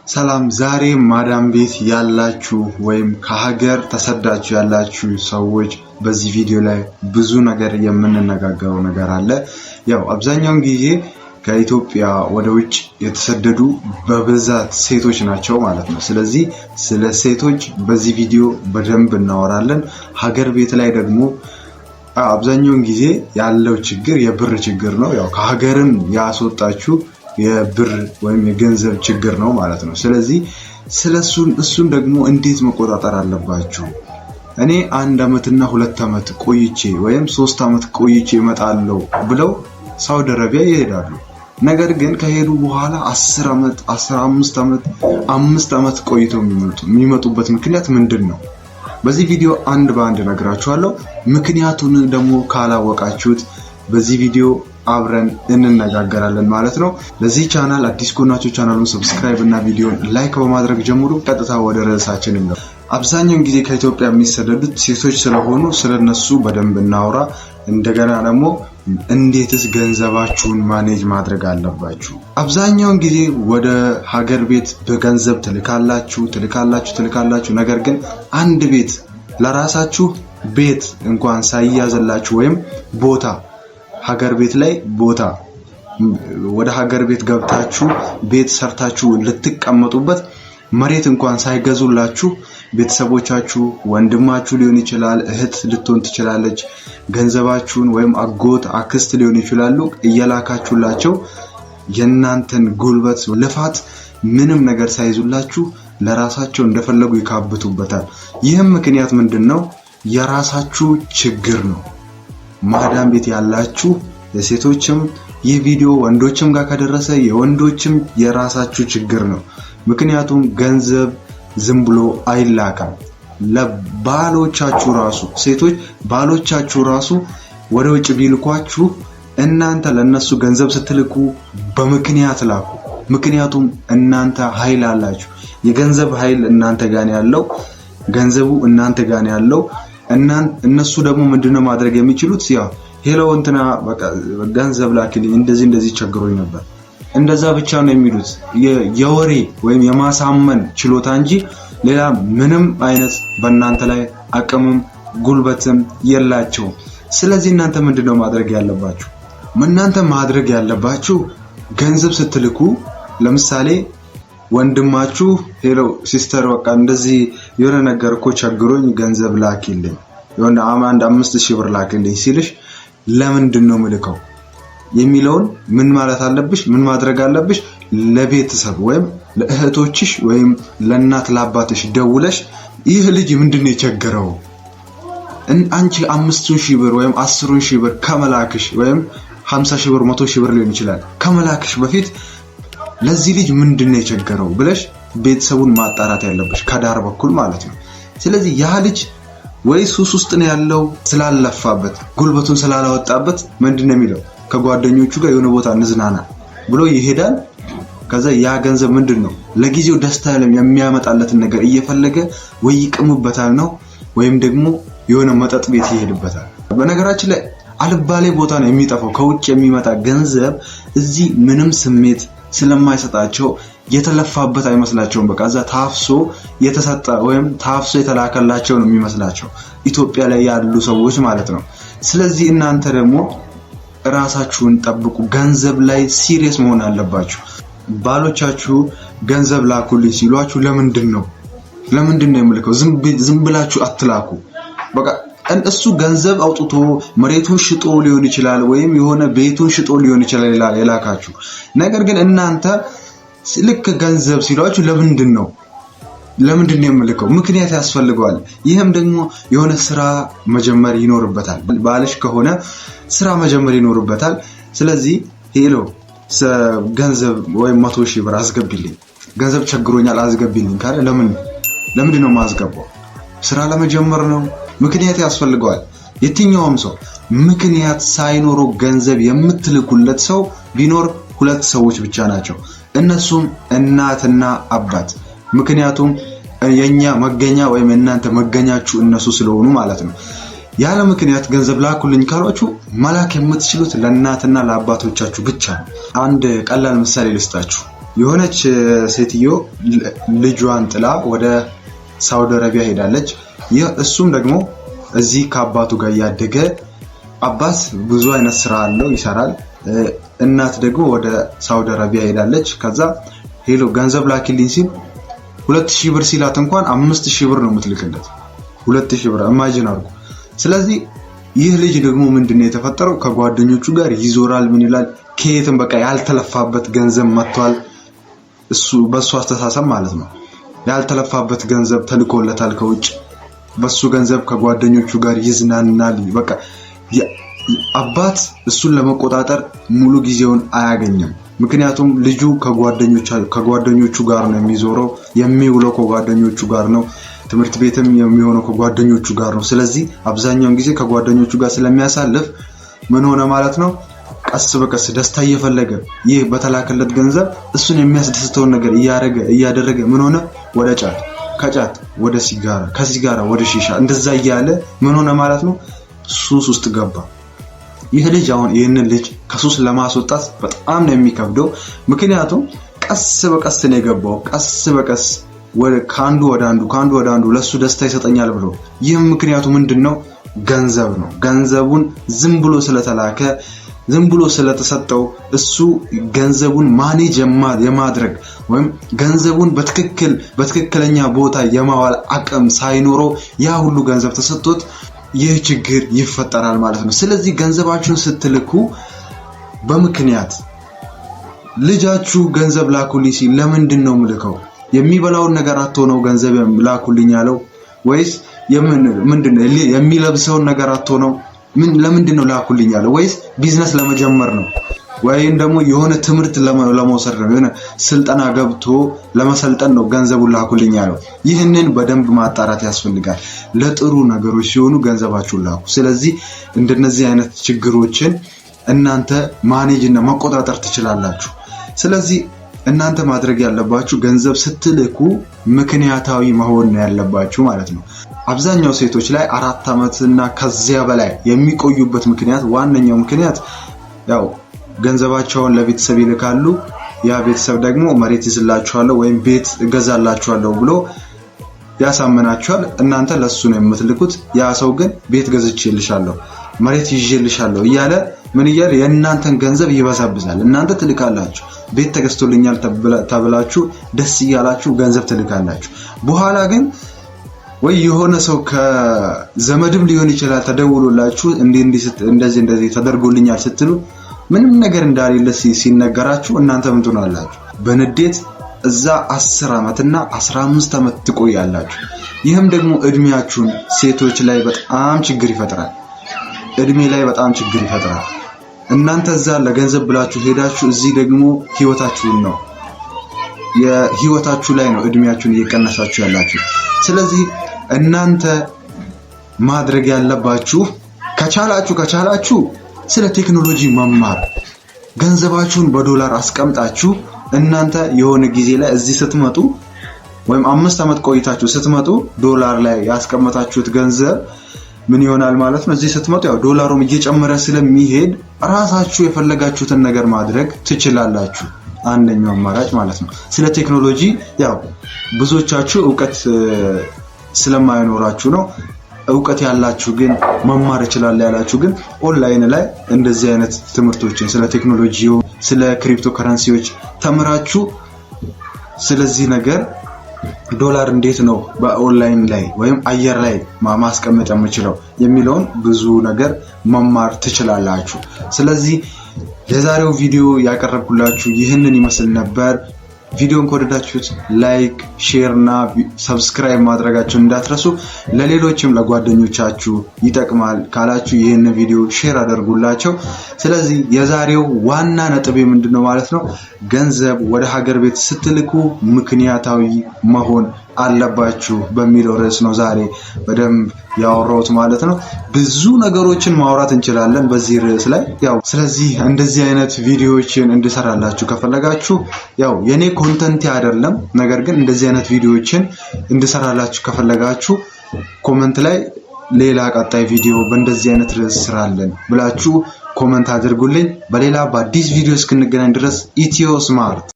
ሰላም ዛሬ ማዳም ቤት ያላችሁ ወይም ከሀገር ተሰዳችሁ ያላችሁ ሰዎች በዚህ ቪዲዮ ላይ ብዙ ነገር የምንነጋገረው ነገር አለ። ያው አብዛኛውን ጊዜ ከኢትዮጵያ ወደ ውጭ የተሰደዱ በብዛት ሴቶች ናቸው ማለት ነው። ስለዚህ ስለ ሴቶች በዚህ ቪዲዮ በደንብ እናወራለን። ሀገር ቤት ላይ ደግሞ አብዛኛውን ጊዜ ያለው ችግር የብር ችግር ነው። ያው ከሀገርም ያስወጣችሁ የብር ወይም የገንዘብ ችግር ነው ማለት ነው። ስለዚህ እሱን ደግሞ እንዴት መቆጣጠር አለባችሁ? እኔ 1 አመትና 2 አመት ቆይቼ ወይም 3 አመት ቆይቼ እመጣለሁ ብለው ሳውዲ አረቢያ ይሄዳሉ። ነገር ግን ከሄዱ በኋላ 10 አመት 15 አመት 5 አመት ቆይተው የሚመጡበት ምክንያት ምንድነው? በዚህ ቪዲዮ አንድ በአንድ ነግራችኋለሁ። ምክንያቱን ደግሞ ካላወቃችሁት በዚህ ቪዲዮ አብረን እንነጋገራለን ማለት ነው። ለዚህ ቻናል አዲስ ከሆናችሁ ቻናሉን ሰብስክራይብ እና ቪዲዮን ላይክ በማድረግ ጀምሩ። ቀጥታ ወደ ርዕሳችን እንገባ። አብዛኛውን ጊዜ ከኢትዮጵያ የሚሰደዱት ሴቶች ስለሆኑ ስለነሱ በደንብ እናውራ። እንደገና ደግሞ እንዴትስ ገንዘባችሁን ማኔጅ ማድረግ አለባችሁ? አብዛኛውን ጊዜ ወደ ሀገር ቤት በገንዘብ ትልካላችሁ። ነገር ግን አንድ ቤት ለራሳችሁ ቤት እንኳን ሳይያዝላችሁ ወይም ቦታ ሀገር ቤት ላይ ቦታ ወደ ሀገር ቤት ገብታችሁ ቤት ሰርታችሁ ልትቀመጡበት መሬት እንኳን ሳይገዙላችሁ ቤተሰቦቻችሁ ወንድማችሁ ሊሆን ይችላል፣ እህት ልትሆን ትችላለች፣ ገንዘባችሁን ወይም አጎት አክስት ሊሆን ይችላሉ እየላካችሁላቸው የናንተን ጉልበት ልፋት ምንም ነገር ሳይዙላችሁ ለራሳቸው እንደፈለጉ ይካብቱበታል። ይህም ምክንያት ምንድነው? የራሳችሁ ችግር ነው። ማዳም ቤት ያላችሁ የሴቶችም ይህ ቪዲዮ ወንዶችም ጋር ከደረሰ የወንዶችም የራሳችሁ ችግር ነው። ምክንያቱም ገንዘብ ዝም ብሎ አይላካም። ለባሎቻችሁ ራሱ ሴቶች ባሎቻችሁ ራሱ ወደ ውጭ ቢልኳችሁ እናንተ ለነሱ ገንዘብ ስትልኩ በምክንያት ላኩ። ምክንያቱም እናንተ ኃይል አላችሁ። የገንዘብ ኃይል እናንተ ጋር ያለው፣ ገንዘቡ እናንተ ጋር ያለው። እነሱ ደግሞ ምንድነው ማድረግ የሚችሉት? ያው ሄሎ እንትና በቃ ገንዘብ ላኪልኝ እንደዚህ ቸግሮኝ ነበር፣ እንደዛ ብቻ ነው የሚሉት። የወሬ ወይም የማሳመን ችሎታ እንጂ ሌላ ምንም አይነት በእናንተ ላይ አቅምም ጉልበትም የላቸውም። ስለዚህ እናንተ ምንድነው ማድረግ ያለባችሁ? ማድረግ ያለባችሁ ገንዘብ ስትልኩ ለምሳሌ ወንድማችሁ ሄሎ ሲስተር በቃ እንደዚህ የሆነ ነገር እኮ ቸግሮኝ ገንዘብ ላኪልኝ የሆነ 5000 ብር ላኪልኝ ሲልሽ ለምንድን ነው ምልከው የሚለውን ምን ማለት አለብሽ? ምን ማድረግ አለብሽ? ለቤተሰብ ወይም ለእህቶችሽ ወይም ለእናት ለአባትሽ ደውለሽ ይህ ልጅ ምንድነው የቸገረው አንቺ 5000 ብር ወይም 10000 ብር ከመላክሽ ወይም 50000 ብር 100000 ብር ሊሆን ይችላል ከመላክሽ በፊት ለዚህ ልጅ ምንድነው የቸገረው ብለሽ ቤተሰቡን ማጣራት ያለብሽ ከዳር በኩል ማለት ነው። ስለዚህ ያ ልጅ ወይ ሱስ ውስጥ ነው ያለው ስላለፋበት ጉልበቱን ስላላወጣበት ምንድነው የሚለው ከጓደኞቹ ጋር የሆነ ቦታ እንዝናና ብሎ ይሄዳል። ከዛ ያ ገንዘብ ምንድነው ለጊዜው ደስታ የሚያመጣለትን ነገር እየፈለገ ወይ ይቅምበታል ነው ወይም ደግሞ የሆነ መጠጥ ቤት ይሄድበታል። በነገራችን ላይ አልባሌ ቦታ ነው የሚጠፋው። ከውጭ የሚመጣ ገንዘብ እዚህ ምንም ስሜት ስለማይሰጣቸው የተለፋበት አይመስላቸውም። በቃ እዛ ታፍሶ የተሰጠ ወይም ታፍሶ የተላከላቸው ነው የሚመስላቸው ኢትዮጵያ ላይ ያሉ ሰዎች ማለት ነው። ስለዚህ እናንተ ደግሞ ራሳችሁን ጠብቁ። ገንዘብ ላይ ሲሪየስ መሆን አለባችሁ። ባሎቻችሁ ገንዘብ ላኩልኝ ሲሏችሁ ለምንድን ነው የምልከው? ዝም ብላችሁ አትላኩ። በቃ እሱ ገንዘብ አውጥቶ መሬቱን ሽጦ ሊሆን ይችላል ወይም የሆነ ቤቱን ሽጦ ሊሆን ይችላል የላካችሁ። ነገር ግን እናንተ ልክ ገንዘብ ሲሏችሁ ለምንድን ነው የምልከው? ምክንያት ያስፈልገዋል። ይሄም ደግሞ የሆነ ስራ መጀመር ይኖርበታል። ባልሽ ከሆነ ስራ መጀመር ይኖርበታል። ስለዚህ ሄሎ ገንዘብ ወይም 100000 ብር አስገቢልኝ፣ ገንዘብ ቸግሮኛል አስገቢልኝ ካለ ለምንድን ነው ማስገባው? ስራ ለመጀመር ነው። ምክንያት ያስፈልገዋል። የትኛውም ሰው ምክንያት ሳይኖረው ገንዘብ የምትልኩለት ሰው ቢኖር 2 ሰዎች ብቻ ናቸው። እነሱም እናትና አባት። ምክንያቱም የኛ መገኛ ወይም እናንተ መገኛችሁ እነሱ ስለሆኑ ማለት ነው። ያለ ምክንያት ገንዘብ ላኩልኝ ካሏችሁ መላክ የምትችሉት ለእናትና ለአባቶቻችሁ ብቻ ነው። አንድ ቀላል ምሳሌ ልስጣችሁ። የሆነች ሴትዮ ልጇን ጥላ ወደ ሳውዲ አረቢያ ሄዳለች። እሱም ደግሞ እዚህ ከአባቱ ጋር ያደገ አባት ብዙ አይነት ስራ አለው ይሰራል። እናት ደግሞ ወደ ሳውዲ አረቢያ ሄዳለች። ከዛ ሄሎ ገንዘብ ላኪልኝ ሲል 2000 ብር ሲላት እንኳን 5000 ብር ነው የምትልክለት። 2000 ብር ኢማጂን አድርጉ። ስለዚህ ይህ ልጅ ደግሞ ምንድነው የተፈጠረው? ከጓደኞቹ ጋር ይዞራል። ምን ይላል? ከየትም በቃ ያልተለፋበት ገንዘብ መጥቷል። እሱ በሱ አስተሳሰብ ማለት ነው ያልተለፋበት ገንዘብ ተልኮለታል ከውጭ። በሱ ገንዘብ ከጓደኞቹ ጋር ይዝናናል። በቃ አባት እሱን ለመቆጣጠር ሙሉ ጊዜውን አያገኝም። ምክንያቱም ልጁ ከጓደኞቹ ጋር ነው የሚዞረው፣ የሚውለው ከጓደኞቹ ጋር ነው፣ ትምህርት ቤትም የሚሆነው ከጓደኞቹ ጋር ነው። ስለዚህ አብዛኛውን ጊዜ ከጓደኞቹ ጋር ስለሚያሳልፍ ምን ሆነ ማለት ነው? ቀስ በቀስ ደስታ እየፈለገ ይህ በተላከለት ገንዘብ እሱን የሚያስደስተውን ነገር እያደረገ ምን ሆነ? ወደ ጫት፣ ከጫት ወደ ሲጋራ፣ ከሲጋራ ወደ ሺሻ፣ እንደዛ እያለ ምን ሆነ ማለት ነው? ሱስ ውስጥ ገባ። ይህ ልጅ አሁን ይህንን ልጅ ከሱስ ለማስወጣት በጣም ነው የሚከብደው። ምክንያቱም ቀስ በቀስ ነው የገባው። ቀስ በቀስ ከአንዱ ወደ አንዱ ለሱ ደስታ ይሰጠኛል ብሎ። ይህም ምክንያቱ ምንድነው? ገንዘብ ነው። ገንዘቡን ዝም ብሎ ስለተላከ ዝም ብሎ ስለተሰጠው እሱ ገንዘቡን ማኔጅ የማድረግ ወይም ገንዘቡን በትክክለኛ ቦታ የማዋል አቅም ሳይኖረው ያ ሁሉ ገንዘብ ተሰጥቶት ይህ ችግር ይፈጠራል ማለት ነው። ስለዚህ ገንዘባችሁን ስትልኩ በምክንያት ልጃችሁ ገንዘብ ላኩልኝ ሲል ለምንድነው ምልከው? የሚበላውን ነገር አጥቶ ነው ገንዘብ ላኩልኝ ያለው? ወይስ ምንድነው የሚለብሰውን ነገር አጥቶ ነው? ለምንድነው ላኩልኝ ያለው? ወይስ ቢዝነስ ለመጀመር ነው? ወይም ደግሞ የሆነ ትምህርት ለመውሰድ ነው? የሆነ ስልጠና ገብቶ ለመሰልጠን ነው ገንዘቡን ላኩልኝ ያለው? ይህንን በደንብ ማጣራት ያስፈልጋል። ለጥሩ ነገሮች ሲሆኑ ገንዘባችሁን ላኩ። ስለዚህ እንደነዚህ አይነት ችግሮችን እናንተ ማኔጅ እና መቆጣጠር ትችላላችሁ። ስለዚህ እናንተ ማድረግ ያለባችሁ ገንዘብ ስትልኩ ምክንያታዊ መሆን ነው ያለባችሁ ማለት ነው። አብዛኛው ሴቶች ላይ 4 ዓመትና ከዚያ በላይ የሚቆዩበት ምክንያት ዋነኛው ምክንያት ያው ገንዘባቸውን ለቤተሰብ ይልካሉ። ያ ቤተሰብ ደግሞ መሬት ይዝላችኋለሁ ወይም ቤት እገዛላችኋለሁ ብሎ ያሳመናችኋል። እናንተ ለሱ ነው የምትልኩት። ያ ሰው ግን ቤት ገዝቼልሻለሁ፣ መሬት ይዤልሻለሁ እያለ ምን እያለ የእናንተን ገንዘብ ይበዛብዛል። እናንተ ትልካላችሁ፣ ቤት ተገዝቶልኛል ተብላችሁ ደስ እያላችሁ ገንዘብ ትልካላችሁ። በኋላ ግን ወይ የሆነ ሰው ከዘመድም ሊሆን ይችላል ተደውሎላችሁ እንደዚህ ተደርጎልኛል ስትሉ ምንም ነገር እንዳሌለ ሲነገራችሁ እናንተ ምን ትሆናላችሁ? በንዴት እዛ 10 ዓመትና 15 ዓመት ትቆያላችሁ። ይህም ደግሞ እድሜያችሁን ሴቶች ላይ በጣም ችግር ይፈጥራል። እድሜ ላይ በጣም ችግር ይፈጥራል። እናንተ እዛ ለገንዘብ ብላችሁ ሄዳችሁ እዚህ ደግሞ ህይወታችሁ ላይ ነው እድሜያችሁን እየቀነሳችሁ ያላችሁ። ስለዚህ እናንተ ማድረግ ያለባችሁ ከቻላችሁ ስለ ቴክኖሎጂ መማር፣ ገንዘባችሁን በዶላር አስቀምጣችሁ እናንተ የሆነ ጊዜ ላይ እዚህ ስትመጡ ወይም 5 ዓመት ቆይታችሁ ስትመጡ ዶላር ላይ ያስቀመጣችሁት ገንዘብ ምን ይሆናል ማለት ነው? እዚህ ስትመጡ ያው ዶላሩም እየጨመረ ስለሚሄድ ራሳችሁ የፈለጋችሁትን ነገር ማድረግ ትችላላችሁ። አንደኛው አማራጭ ማለት ነው። ስለ ቴክኖሎጂ ያው ብዙዎቻችሁ ዕውቀት ስለማይኖራችሁ ነው። ዕውቀት ያላችሁ ግን መማር ይችላል ያላችሁ ግን ኦንላይን ላይ እንደዚህ አይነት ትምህርቶችን ስለ ቴክኖሎጂ፣ ስለ ክሪፕቶ ከረንሲዎች ተምራችሁ ስለዚህ ነገር ዶላር እንዴት ነው በኦንላይን ላይ ወይም አየር ላይ ማስቀመጥ የምችለው የሚለውን ብዙ ነገር መማር ትችላላችሁ። ስለዚህ የዛሬው ቪዲዮ ያቀረብኩላችሁ ይህንን ይመስል ነበር። ቪዲዮን ከወደዳችሁት ላይክ፣ ሼር እና ሰብስክራይብ ማድረጋችሁን እንዳትረሱ። ለሌሎችም ለጓደኞቻችሁ ይጠቅማል ካላችሁ ይህን ቪዲዮ ሼር አድርጉላቸው። ስለዚህ የዛሬው ዋና ነጥብ ምንድነው ማለት ነው? ገንዘብ ወደ ሀገር ቤት ስትልኩ ምክንያታዊ መሆን አለባችሁ በሚለው ርዕስ ነው ዛሬ በደንብ ያወራሁት ማለት ነው። ብዙ ነገሮችን ማውራት እንችላለን በዚህ ርዕስ ላይ ያው። ስለዚህ እንደዚህ አይነት ቪዲዮዎችን እንድሰራላችሁ ከፈለጋችሁ ያው የኔ ኮንተንት አይደለም፣ ነገር ግን እንደዚህ አይነት ቪዲዮዎችን እንድሰራላችሁ ከፈለጋችሁ ኮሜንት ላይ ሌላ ቀጣይ ቪዲዮ በእንደዚህ አይነት ርዕስ ስራለን ብላችሁ ኮሜንት አድርጉልኝ። በሌላ በአዲስ ቪዲዮ እስክንገናኝ ድረስ ኢትዮ ስማርት